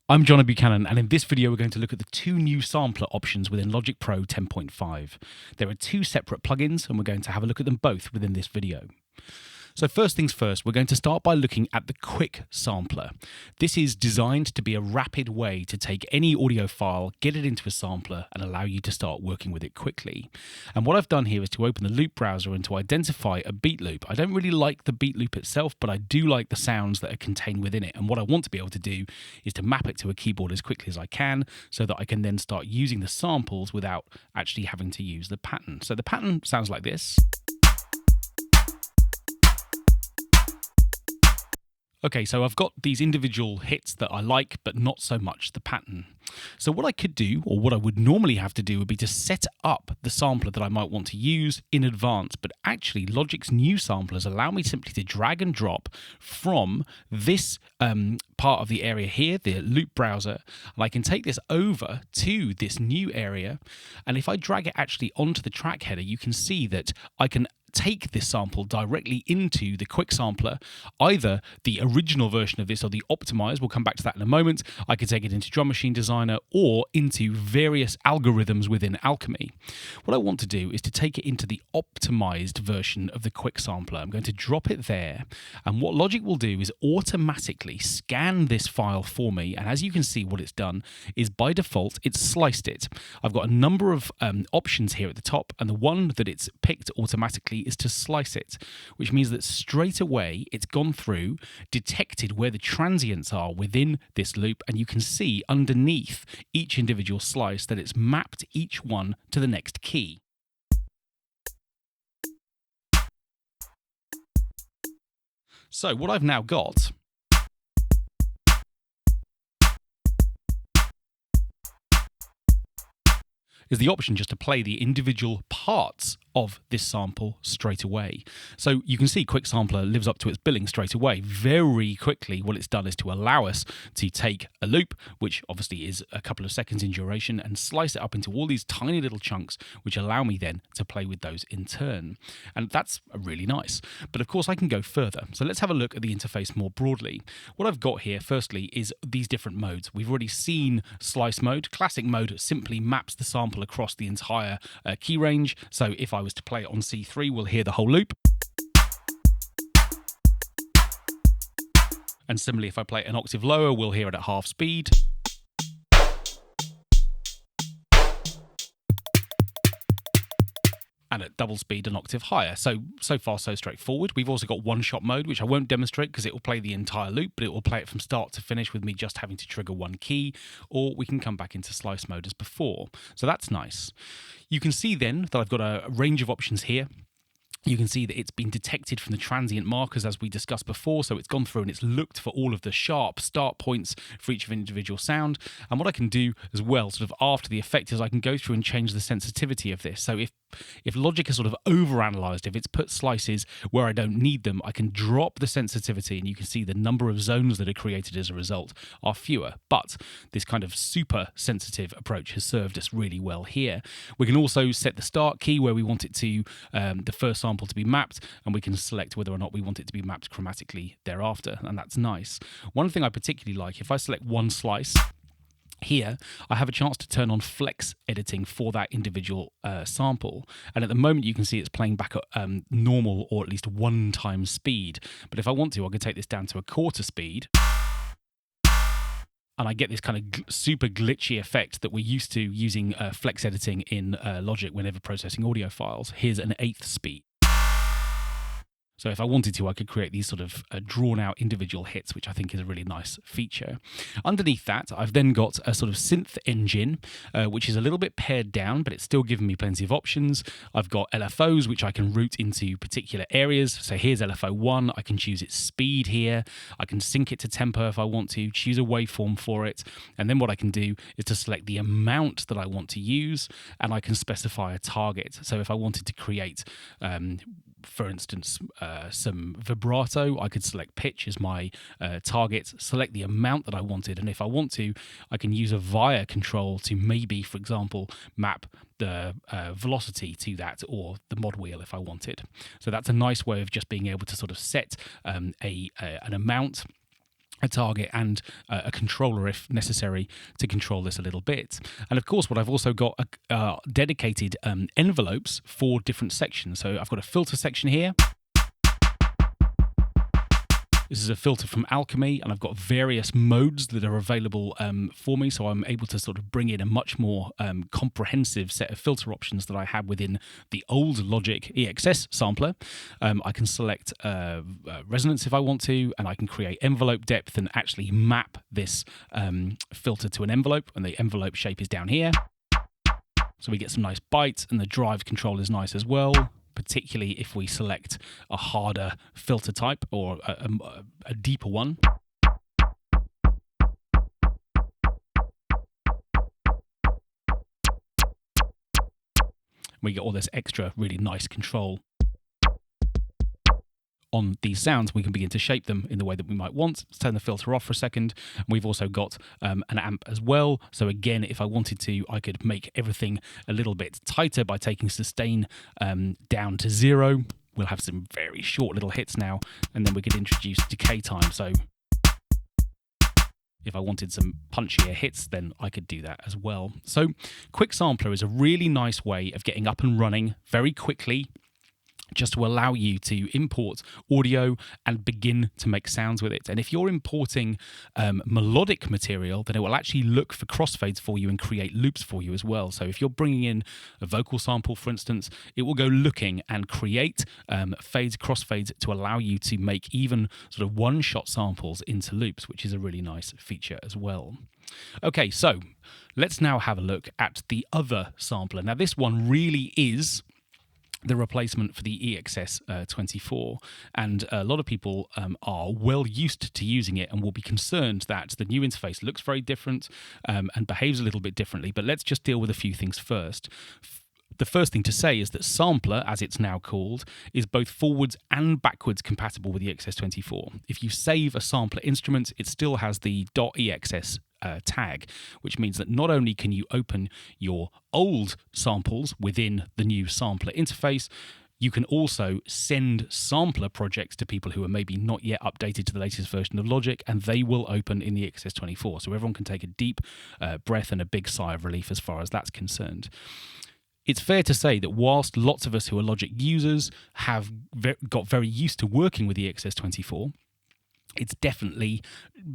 I'm Jono Buchanan, and in this video we're going to look at the two new sampler options within Logic Pro 10.5. There are two separate plugins, and we're going to have a look at them both within this video. So first things first, we're going to start by looking at the Quick Sampler. This is designed to be a rapid way to take any audio file, get it into a sampler, and allow you to start working with it quickly. And what I've done here is to open the loop browser and to identify a beat loop. I don't really like the beat loop itself, but I do like the sounds that are contained within it. And what I want to be able to do is to map it to a keyboard as quickly as I can so that I can then start using the samples without actually having to use the pattern. So the pattern sounds like this. Okay, so I've got these individual hits that I like, but not so much the pattern. So what I could do, or what I would normally have to do, would be to set up the sampler that I might want to use in advance. But actually, Logic's new samplers allow me simply to drag and drop from this part of the area here, the loop browser, and I can take this over to this new area. And if I drag it actually onto the track header, you can see that I can take this sample directly into the Quick Sampler, either the original version of this or the optimized. We'll come back to that in a moment. I could take it into Drum Machine Designer or into various algorithms within Alchemy. What I want to do is to take it into the optimized version of the Quick Sampler. I'm going to drop it there, and what Logic will do is automatically scan this file for me, and as you can see, what it's done is by default it's sliced it. I've got a number of options here at the top, and the one that it's picked automatically is to slice it, which means that straight away it's gone through, detected where the transients are within this loop, and you can see underneath each individual slice that it's mapped each one to the next key. So what I've now got is the option just to play the individual parts of this sample straight away. So you can see Quick Sampler lives up to its billing straight away. Very quickly, what it's done is to allow us to take a loop, which obviously is a couple of seconds in duration, and slice it up into all these tiny little chunks, which allow me then to play with those in turn. And that's really nice. But of course, I can go further. So let's have a look at the interface more broadly. What I've got here, firstly, is these different modes. We've already seen slice mode. Classic mode simply maps the sample across the entire key range. So if I was to play it on C3, we'll hear the whole loop. And similarly, if I play it an octave lower, we'll hear it at half speed. And at double speed, an octave higher. So far, so straightforward. We've also got one-shot mode, which I won't demonstrate because it will play the entire loop, but it will play it from start to finish with me just having to trigger one key, or we can come back into slice mode as before. So that's nice. You can see then that I've got a range of options here. You can see that it's been detected from the transient markers as we discussed before, so it's gone through and it's looked for all of the sharp start points for each individual sound. And what I can do as well, sort of after the effect, is I can go through and change the sensitivity of this. So if Logic has sort of overanalyzed, if it's put slices where I don't need them, I can drop the sensitivity, and you can see the number of zones that are created as a result are fewer. But this kind of super sensitive approach has served us really well here. We can also set the start key where we want it to, the first sample to be mapped, and we can select whether or not we want it to be mapped chromatically thereafter, and that's nice. One thing I particularly like, if I select one slice, here, I have a chance to turn on flex editing for that individual sample. And at the moment, you can see it's playing back at normal or at least 1 time speed. But if I want to, I can take this down to a quarter speed. And I get this kind of super glitchy effect that we're used to using flex editing in Logic whenever processing audio files. Here's an 1/8 speed. So if I wanted to, I could create these sort of drawn-out individual hits, which I think is a really nice feature. Underneath that, I've then got a sort of synth engine, which is a little bit pared down, but it's still giving me plenty of options. I've got LFOs, which I can route into particular areas. So here's LFO 1. I can choose its speed here. I can sync it to tempo if I want to, choose a waveform for it. And then what I can do is to select the amount that I want to use, and I can specify a target. So if I wanted to create for instance, some vibrato, I could select pitch as my target, select the amount that I wanted, and if I want to, I can use a via control to maybe, for example, map the velocity to that, or the mod wheel if I wanted. So that's a nice way of just being able to sort of set an amount a target and a controller if necessary to control this a little bit. And of course, what I've also got are dedicated envelopes for different sections. So I've got a filter section here. This is a filter from Alchemy, and I've got various modes that are available for me, so I'm able to sort of bring in a much more comprehensive set of filter options that I had within the old Logic EXS sampler. I can select resonance if I want to, and I can create envelope depth and actually map this filter to an envelope, and the envelope shape is down here. So we get some nice bites, and the drive control is nice as well, particularly if we select a harder filter type or a deeper one. We get all this extra really nice control on these sounds. We can begin to shape them in the way that we might want. Let's turn the filter off for a second. And we've also got an amp as well. So again, if I wanted to, I could make everything a little bit tighter by taking sustain down to 0. We'll have some very short little hits now, and then we could introduce decay time. So if I wanted some punchier hits, then I could do that as well. So Quick Sampler is a really nice way of getting up and running very quickly, just to allow you to import audio and begin to make sounds with it. And if you're importing melodic material, then it will actually look for crossfades for you and create loops for you as well. So if you're bringing in a vocal sample, for instance, it will go looking and create fades, crossfades to allow you to make even sort of one-shot samples into loops, which is a really nice feature as well. Okay, so let's now have a look at the other sampler. Now, this one really is the replacement for the EXS24, and a lot of people are well used to using it and will be concerned that the new interface looks very different and behaves a little bit differently. But let's just deal with a few things first. The first thing to say is that Sampler, as it's now called, is both forwards and backwards compatible with the EXS24. If you save a sampler instrument, it still has the .exs tag, which means that not only can you open your old samples within the new sampler interface, you can also send sampler projects to people who are maybe not yet updated to the latest version of Logic, and they will open in the EXS24. So everyone can take a deep breath and a big sigh of relief as far as that's concerned. It's fair to say that whilst lots of us who are Logic users have got very used to working with the EXS24, it's definitely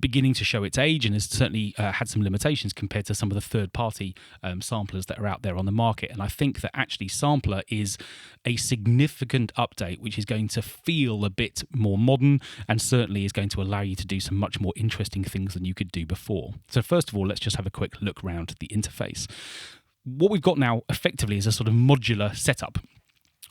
beginning to show its age and has certainly had some limitations compared to some of the third-party samplers that are out there on the market. And I think that actually Sampler is a significant update which is going to feel a bit more modern and certainly is going to allow you to do some much more interesting things than you could do before. So first of all, let's just have a quick look around the interface. What we've got now effectively is a sort of modular setup.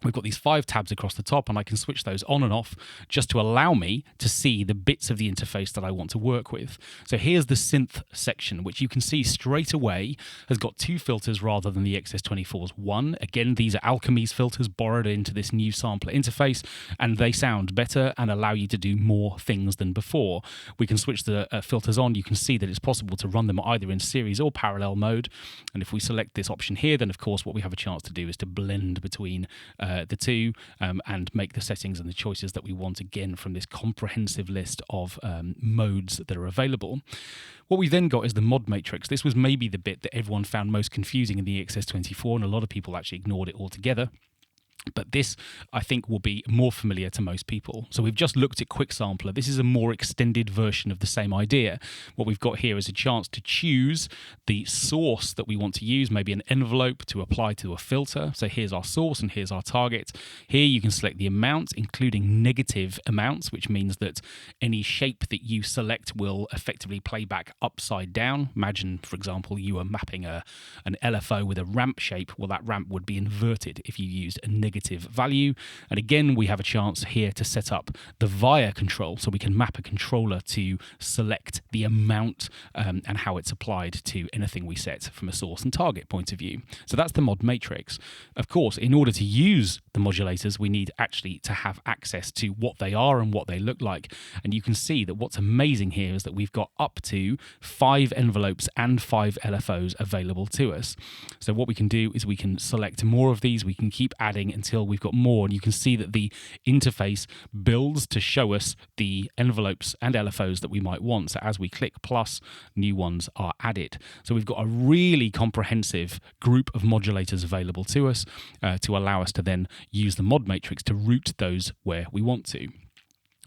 We've got these 5 tabs across the top, and I can switch those on and off just to allow me to see the bits of the interface that I want to work with. So here's the synth section, which you can see straight away has got 2 filters rather than the XS24's 1. Again, these are Alchemy's filters borrowed into this new sampler interface, and they sound better and allow you to do more things than before. We can switch the filters on. You can see that it's possible to run them either in series or parallel mode. And if we select this option here, then of course what we have a chance to do is to blend between the two and make the settings and the choices that we want, again, from this comprehensive list of modes that are available. What we then got is the mod matrix. This was maybe the bit that everyone found most confusing in the EXS24, and a lot of people actually ignored it altogether. But this, I think, will be more familiar to most people. So we've just looked at Quick Sampler. This is a more extended version of the same idea. What we've got here is a chance to choose the source that we want to use, maybe an envelope to apply to a filter. So here's our source and here's our target. Here you can select the amount, including negative amounts, which means that any shape that you select will effectively play back upside down. Imagine, for example, you are mapping an LFO with a ramp shape. Well, that ramp would be inverted if you used a negative value. And again, we have a chance here to set up the via control, so we can map a controller to select the amount and how it's applied to anything we set from a source and target point of view. So that's the mod matrix. Of course, in order to use the modulators, we need actually to have access to what they are and what they look like. And you can see that what's amazing here is that we've got up to 5 envelopes and 5 LFOs available to us. So what we can do is we can select more of these. We can keep adding until until we've got more, and you can see that the interface builds to show us the envelopes and LFOs that we might want. So as we click plus, new ones are added. So we've got a really comprehensive group of modulators available to us to allow us to then use the mod matrix to route those where we want to.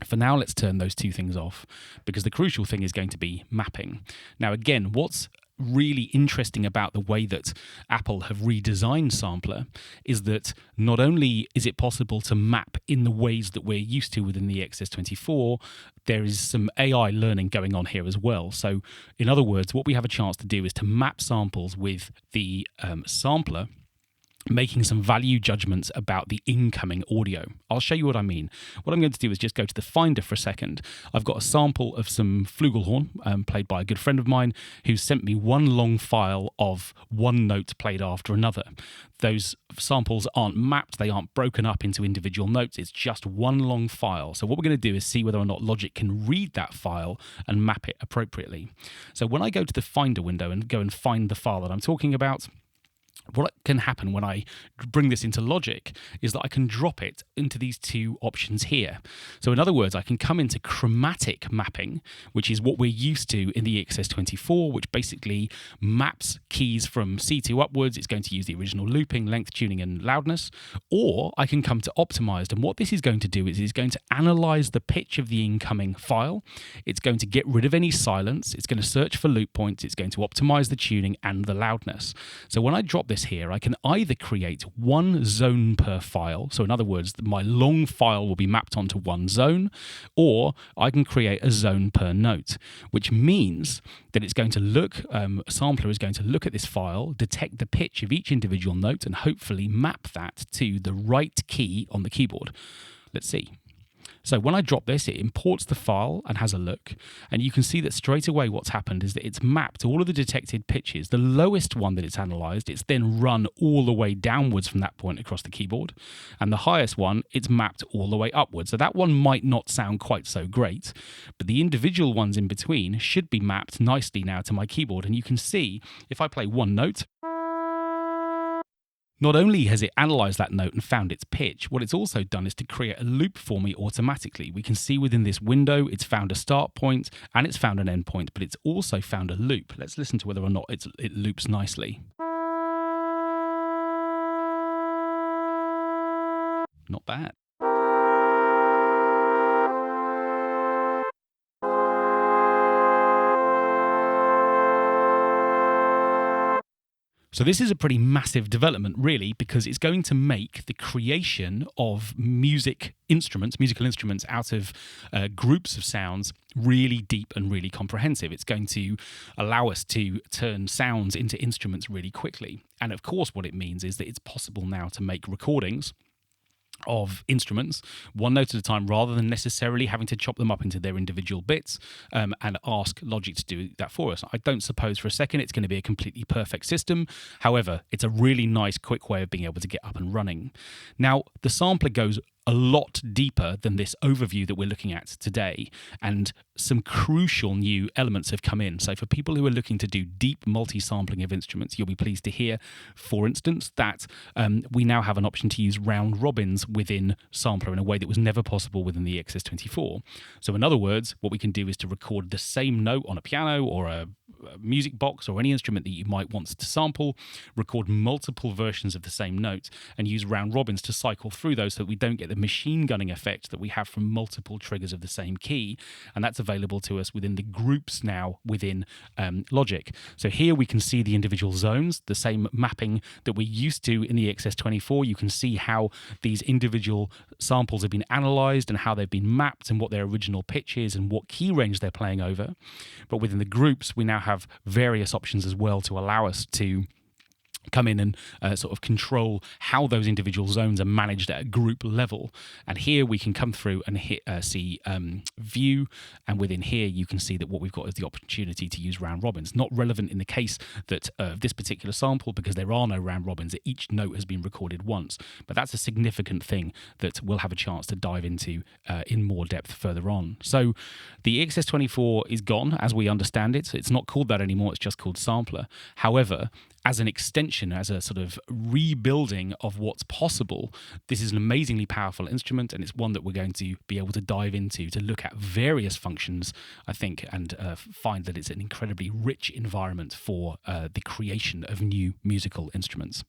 For now, let's turn those two things off, because the crucial thing is going to be mapping. Now, again, what's really interesting about the way that Apple have redesigned Sampler is that not only is it possible to map in the ways that we're used to within the XS24, there is some AI learning going on here as well. So, in other words, what we have a chance to do is to map samples with the sampler, making some value judgments about the incoming audio. I'll show you what I mean. What I'm going to do is just go to the Finder for a second. I've got a sample of some flugelhorn played by a good friend of mine who sent me one long file of one note played after another. Those samples aren't mapped, they aren't broken up into individual notes, it's just one long file. So what we're going to do is see whether or not Logic can read that file and map it appropriately. So when I go to the Finder window and go and find the file that I'm talking about, what can happen when I bring this into Logic is that I can drop it into these two options here. So in other words, I can come into chromatic mapping, which is what we're used to in the XS24, which basically maps keys from C2 upwards. It's going to use the original looping, length, tuning, and loudness. Or I can come to optimized, and what this is going to do is it's going to analyze the pitch of the incoming file. It's going to get rid of any silence. It's going to search for loop points. It's going to optimize the tuning and the loudness. So when I drop this here, I can either create one zone per file. So in other words, my long file will be mapped onto one zone, or I can create a zone per note, which means that it's going to look, a sampler is going to look at this file, detect the pitch of each individual note, and hopefully map that to the right key on the keyboard. Let's see. So when I drop this, it imports the file and has a look. And you can see that straight away what's happened is that it's mapped all of the detected pitches. The lowest one that it's analysed, it's then run all the way downwards from that point across the keyboard. And the highest one, it's mapped all the way upwards. So that one might not sound quite so great, but the individual ones in between should be mapped nicely now to my keyboard. And you can see if I play one note, not only has it analysed that note and found its pitch, what it's also done is to create a loop for me automatically. We can see within this window, it's found a start point and it's found an end point, but it's also found a loop. Let's listen to whether or not it loops nicely. Not bad. So this is a pretty massive development, really, because it's going to make the creation of musical instruments out of groups of sounds really deep and really comprehensive. It's going to allow us to turn sounds into instruments really quickly. And of course, what it means is that it's possible now to make recordings of instruments one note at a time, rather than necessarily having to chop them up into their individual bits and ask Logic to do that for us. I don't suppose for a second it's going to be a completely perfect system. However, it's a really nice, quick way of being able to get up and running. Now, the sampler goes a lot deeper than this overview that we're looking at today, and some crucial new elements have come in. So for people who are looking to do deep multi-sampling of instruments, you'll be pleased to hear, for instance, that we now have an option to use round robins within Sampler in a way that was never possible within the XS24. So in other words, what we can do is to record the same note on a piano or a music box or any instrument that you might want to sample, record multiple versions of the same note, and use round robins to cycle through those so that we don't get the machine gunning effect that we have from multiple triggers of the same key. And that's available to us within the groups now within Logic. So here we can see the individual zones, the same mapping that we're used to in the XS24. You can see how these individual samples have been analyzed and how they've been mapped and what their original pitch is and what key range they're playing over. But within the groups, we now have various options as well to allow us to come in and sort of control how those individual zones are managed at a group level. And here we can come through and hit see view, and within here you can see that what we've got is the opportunity to use round robins. Not relevant in the case that this particular sample, because there are no round robins. Each note has been recorded once, but that's a significant thing that we'll have a chance to dive into in more depth further on. So the XS24 is gone as we understand it. It's not called that anymore, it's just called Sampler. However, as an extension, as a sort of rebuilding of what's possible, this is an amazingly powerful instrument, and it's one that we're going to be able to dive into to look at various functions, I think, and find that it's an incredibly rich environment for the creation of new musical instruments.